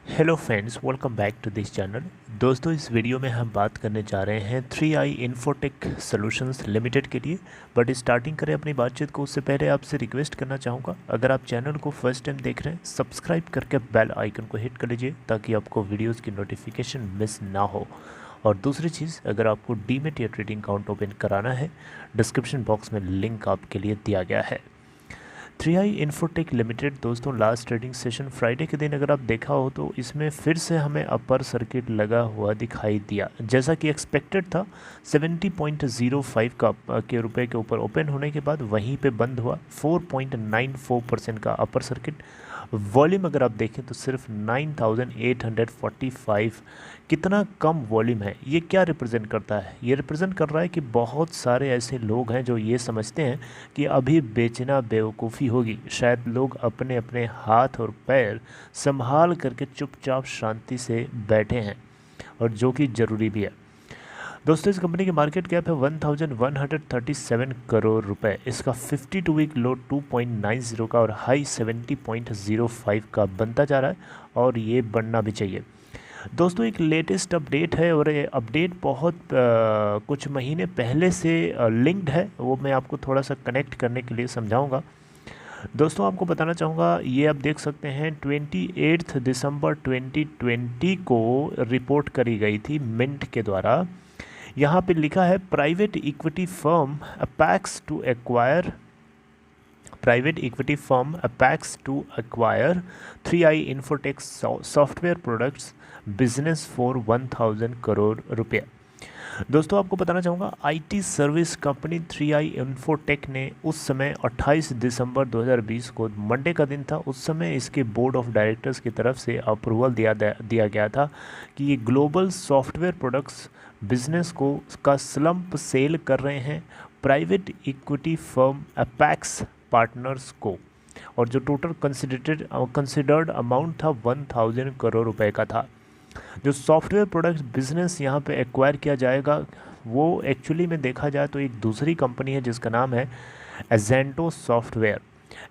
Hello friends, welcome back to this channel. दोस्तों, इस video में हम बात करने जा रहे हैं 3i इन्फोटेक सॉल्यूशंस लिमिटेड के लिए। बट स्टार्टिंग करें अपनी बातचीत को, उससे पहले आपसे रिक्वेस्ट करना चाहूँगा, अगर आप चैनल को फर्स्ट टाइम देख रहे हैं, सब्सक्राइब करके बेल आइकन को हिट कर लीजिए ताकि आपको वीडियोज़ की नोटिफिकेशन मिस ना हो। और दूसरी चीज़, अगर आपको डीमेट या ट्रेडिंग अकाउंट ओपन कराना है, डिस्क्रिप्शन बॉक्स में लिंक आपके लिए दिया गया है। 3i इन्फोटेक लिमिटेड दोस्तों, लास्ट ट्रेडिंग सेशन फ्राइडे के दिन अगर आप देखा हो तो इसमें फिर से हमें अपर सर्किट लगा हुआ दिखाई दिया, जैसा कि एक्सपेक्टेड था। 70.05 का के रुपए के ऊपर ओपन होने के बाद वहीं पे बंद हुआ। 4.94% का अपर सर्किट। वॉल्यूम अगर आप देखें तो सिर्फ 9845। कितना कम वॉल्यूम है। ये क्या रिप्रेजेंट करता है? ये रिप्रेजेंट कर रहा है कि बहुत सारे ऐसे लोग हैं जो ये समझते हैं कि अभी बेचना बेवकूफ़ी होगी। शायद लोग अपने अपने हाथ और पैर संभाल करके चुपचाप शांति से बैठे हैं, और जो कि ज़रूरी भी है। दोस्तों, इस कंपनी की मार्केट कैप है 1137 करोड़ रुपए। इसका 52 वीक लो 2.90 का और हाई 70.05 का बनता जा रहा है, और ये बढ़ना भी चाहिए। दोस्तों, एक लेटेस्ट अपडेट है, और ये अपडेट बहुत कुछ महीने पहले से लिंक्ड है। वो मैं आपको थोड़ा सा कनेक्ट करने के लिए समझाऊंगा। दोस्तों, आपको बताना चाहूँगा, ये आप देख सकते हैं 28 दिसंबर 2020 को रिपोर्ट करी गई थी मिंट के द्वारा। यहाँ पे लिखा है private equity firm Apex to acquire 3i Infotech software products business for 1000 crore रुपये। दोस्तों, आपको बताना चाहूँगा, IT service company 3i infotech ने उस समय 28 दिसंबर 2020 को मंडे का दिन था, उस समय इसके बोर्ड ऑफ डायरेक्टर्स की तरफ से अप्रूवल दिया गया था कि ये ग्लोबल सॉफ्टवेयर प्रोडक्ट्स बिजनेस को का स्लम्प सेल कर रहे हैं private equity firm apex partners को, और जो टोटल कंसिडर्ड अमाउंट था 1000 करोड़ रुपए का था। जो सॉफ्टवेयर प्रोडक्ट बिजनेस यहाँ पे एक्वायर किया जाएगा, वो एक्चुअली में देखा जाए तो एक दूसरी कंपनी है जिसका नाम है एजेंटो सॉफ्टवेयर।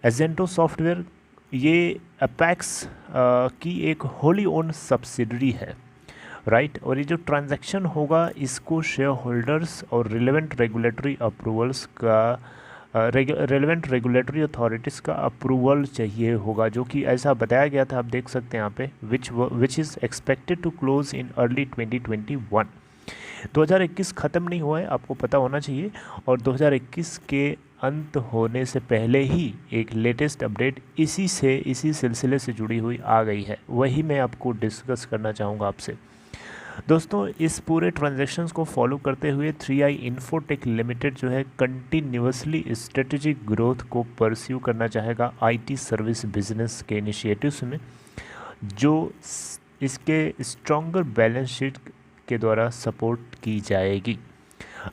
एजेंटो सॉफ्टवेयर ये अपेक्स की एक होली ओन सब्सिडरी है, राइट। और ये जो ट्रांजैक्शन होगा, इसको शेयर होल्डर्स और रिलेवेंट रेगुलेटरी अप्रूवल्स का रेलेवेंट रेगुलेटरी अथॉरिटीज़ का अप्रूवल चाहिए होगा, जो कि ऐसा बताया गया था। आप देख सकते हैं यहाँ पे which is expected to close in early 2021। 2021 ख़त्म नहीं हुआ है, आपको पता होना चाहिए। और 2021 के अंत होने से पहले ही एक लेटेस्ट अपडेट इसी सिलसिले से जुड़ी हुई आ गई है, वही मैं आपको डिस्कस करना चाहूँगा आपसे। दोस्तों, इस पूरे ट्रांजैक्शंस को फॉलो करते हुए 3i इन्फोटेक लिमिटेड जो है कंटिन्यूसली स्ट्रेटेजिक ग्रोथ को परस्यू करना चाहेगा आईटी सर्विस बिजनेस के इनिशिएटिव्स में, जो इसके स्ट्रॉन्गर बैलेंस शीट के द्वारा सपोर्ट की जाएगी।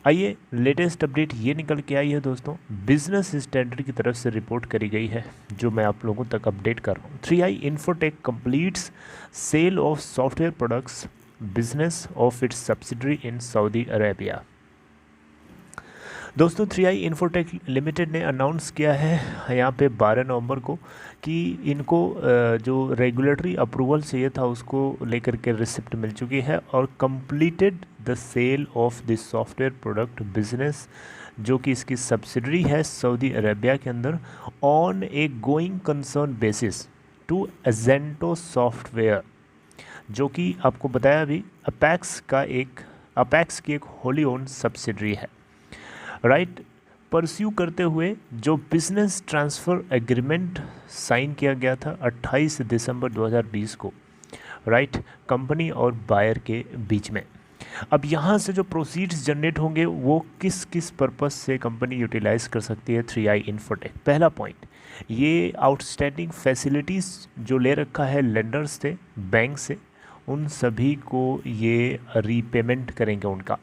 आइए, लेटेस्ट अपडेट ये निकल के आई है दोस्तों, बिजनेस स्टैंडर्ड की तरफ से रिपोर्ट करी गई है, जो मैं आप लोगों तक अपडेट कर रहा हूँ। 3i Infotech completes sale of software products business of its subsidiary in Saudi Arabia. दोस्तों, 3i इन्फोटेक लिमिटेड ने अनाउंस किया है यहाँ पे 12 नवंबर को कि इनको जो रेगुलेटरी अप्रूवल चाहिए था उसको लेकर के रिसिप्ट मिल चुकी है, और completed the sale of this software product business, जो कि इसकी सब्सिडरी है सऊदी अरेबिया के अंदर, on a going concern basis to Agento software, जो कि आपको बताया अभी अपेक्स की एक होली ओन सब्सिडरी है, राइट। परस्यू करते हुए जो बिजनेस ट्रांसफ़र एग्रीमेंट साइन किया गया था 28 दिसंबर 2020 को, राइट, कंपनी और बायर के बीच में। अब यहाँ से जो प्रोसीड्स जनरेट होंगे वो किस किस पर्पस से कंपनी यूटिलाइज कर सकती है 3i इन्फोटेक। पहला पॉइंट, ये आउटस्टैंडिंग फैसिलिटीज़ जो ले रखा है लेंडर्स से, बैंक से, उन सभी को ये रीपेमेंट करेंगे उनका,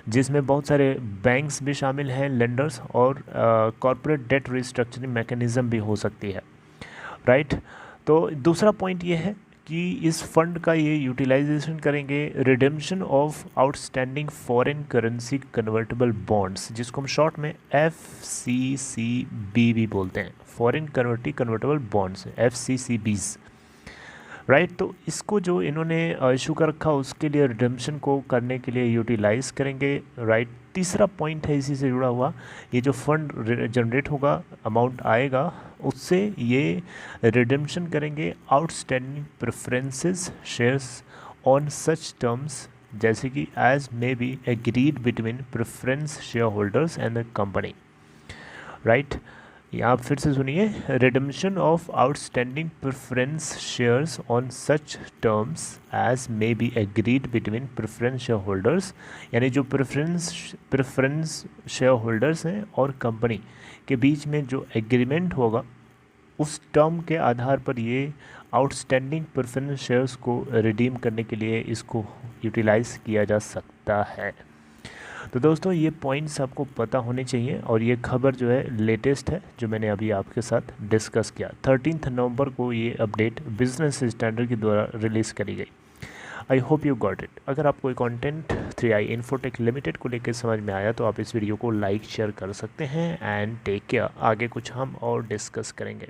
जिसमें बहुत सारे बैंक्स भी शामिल हैं, लेंडर्स, और कॉरपोरेट डेट रिस्ट्रक्चरिंग मैकेनिज़्म भी हो सकती है, राइट। तो दूसरा पॉइंट ये है कि इस फंड का ये यूटिलाइजेशन करेंगे redemption of outstanding foreign currency convertible bonds, जिसको हम शॉर्ट में FCCB भी बोलते हैं, foreign convertible bonds, FCCBs, right. तो इसको जो इन्होंने इशू कर रखा उसके लिए रिडेम्पशन को करने के लिए यूटिलाइज करेंगे। राइट। तीसरा पॉइंट है इसी से जुड़ा हुआ, ये जो फंड जनरेट होगा, अमाउंट आएगा, उससे ये रिडेम्पशन करेंगे outstanding preferences shares on such terms जैसे कि as may be agreed between preference share holders and the company. Right. आप फिर से सुनिए, redemption of outstanding preference shares on such terms as may be agreed between preference share holders, यानी जो preference share holders हैं और company के बीच में जो एग्रीमेंट होगा उस टर्म के आधार पर ये आउटस्टैंडिंग प्रेफरेंस शेयर्स को रिडीम करने के लिए इसको यूटिलाइज किया जा सकता है। तो दोस्तों ये पॉइंट्स आपको पता होने चाहिए और ये खबर जो है लेटेस्ट है जो मैंने अभी आपके साथ डिस्कस किया। 13 नवंबर को ये अपडेट बिजनेस स्टैंडर्ड के द्वारा रिलीज़ करी गई। I hope you got it. अगर आपको कंटेंट 3i इन्फोटेक लिमिटेड को लेकर समझ में आया तो आप इस वीडियो को लाइक शेयर कर सकते हैं एंड टेक केयर। आगे कुछ हम और डिस्कस करेंगे।